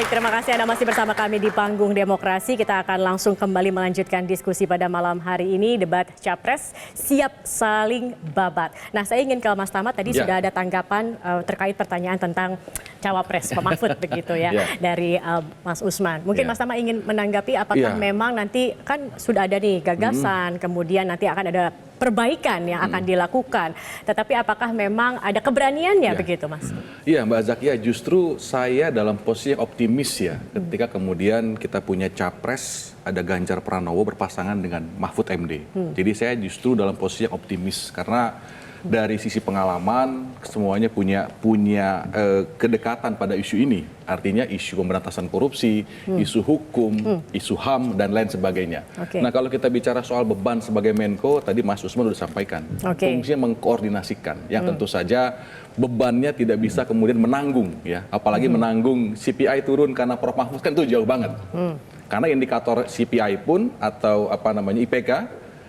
Baik, terima kasih Anda masih bersama kami di Panggung Demokrasi. Kita akan langsung kembali melanjutkan diskusi pada malam hari ini. Debat Capres siap saling babat. Nah, saya ingin ke Mas Tama, tadi sudah ada tanggapan terkait pertanyaan tentang Cawapres, Pak Mahfud begitu ya, dari Mas Usman. Mungkin Mas Tama ingin menanggapi apakah memang nanti kan sudah ada nih gagasan, kemudian nanti akan ada perbaikan yang akan dilakukan. Tetapi apakah memang ada keberaniannya begitu, Mas? Iya, Mbak Zakia, justru saya dalam posisi yang optimis ya, ketika kemudian kita punya capres, ada Ganjar Pranowo berpasangan dengan Mahfud MD. Jadi saya justru dalam posisi yang optimis, karena dari sisi pengalaman semuanya punya kedekatan pada isu ini. Artinya isu pemberantasan korupsi, isu hukum, isu HAM, dan lain sebagainya. Nah, kalau kita bicara soal beban sebagai Menko, tadi Mas Usman sudah sampaikan, fungsinya mengkoordinasikan, yang tentu saja bebannya tidak bisa kemudian menanggung, ya, apalagi menanggung CPI turun karena Prof Mahfud, kan itu jauh banget. Karena indikator CPI pun atau IPK,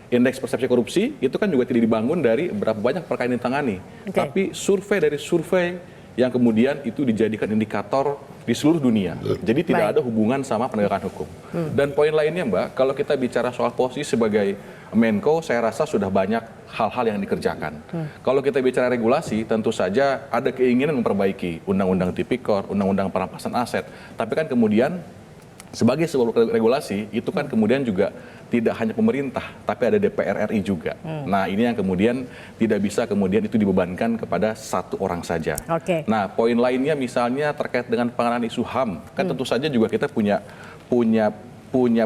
indeks persepsi korupsi, itu kan juga tidak dibangun dari berapa banyak perkara yang ditangani, tapi survei dari survei yang kemudian itu dijadikan indikator di seluruh dunia. Jadi tidak ada hubungan sama penegakan hukum. Dan poin lainnya, Mbak, kalau kita bicara soal posisi sebagai Menko, saya rasa sudah banyak hal-hal yang dikerjakan. Kalau kita bicara regulasi, tentu saja ada keinginan memperbaiki Undang-Undang Tipikor, Undang-Undang Perampasan Aset. Tapi kan kemudian sebagai sebuah regulasi, itu kan kemudian juga tidak hanya pemerintah, tapi ada DPR RI juga. Nah, ini yang kemudian tidak bisa kemudian itu dibebankan kepada satu orang saja. Nah, poin lainnya misalnya terkait dengan penanganan isu HAM, kan tentu saja juga kita punya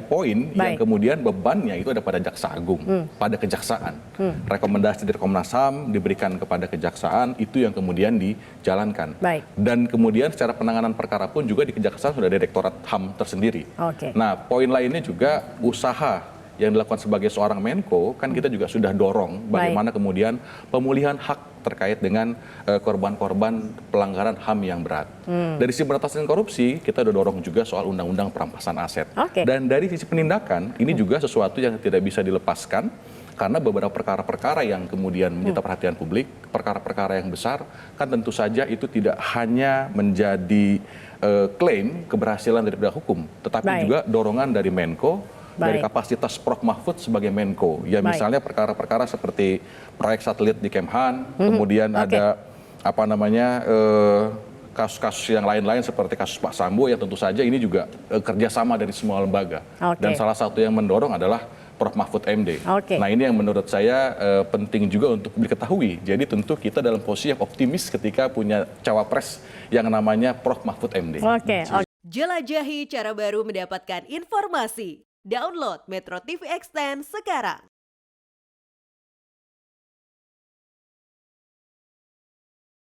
poin yang kemudian bebannya itu ada pada Jaksa Agung, pada Kejaksaan. Rekomendasi dari Komnas HAM diberikan kepada Kejaksaan, itu yang kemudian dijalankan. Dan kemudian secara penanganan perkara pun juga di Kejaksaan sudah ada Direktorat HAM tersendiri. Nah, poin lainnya juga usaha yang dilakukan sebagai seorang Menko, kan kita juga sudah dorong bagaimana kemudian pemulihan hak terkait dengan korban-korban pelanggaran HAM yang berat. Dari sisi pemberantasan korupsi, kita sudah dorong juga soal Undang-Undang Perampasan Aset. Dan dari sisi penindakan, ini juga sesuatu yang tidak bisa dilepaskan, karena beberapa perkara-perkara yang kemudian menyita perhatian publik, perkara-perkara yang besar, kan tentu saja itu tidak hanya menjadi klaim keberhasilan dari penegak hukum, tetapi juga dorongan dari Menko, dari kapasitas Prof Mahfud sebagai Menko. Ya, misalnya perkara-perkara seperti proyek satelit di Kemhan, kemudian ada kasus-kasus yang lain-lain seperti kasus Pak Sambo, yang tentu saja ini juga kerjasama dari semua lembaga. Dan salah satu yang mendorong adalah Prof Mahfud MD. Nah, ini yang menurut saya penting juga untuk diketahui. Jadi tentu kita dalam posisi yang optimis ketika punya cawapres yang namanya Prof Mahfud MD. Jelajahi cara baru mendapatkan informasi. Download Metro TV Extend sekarang.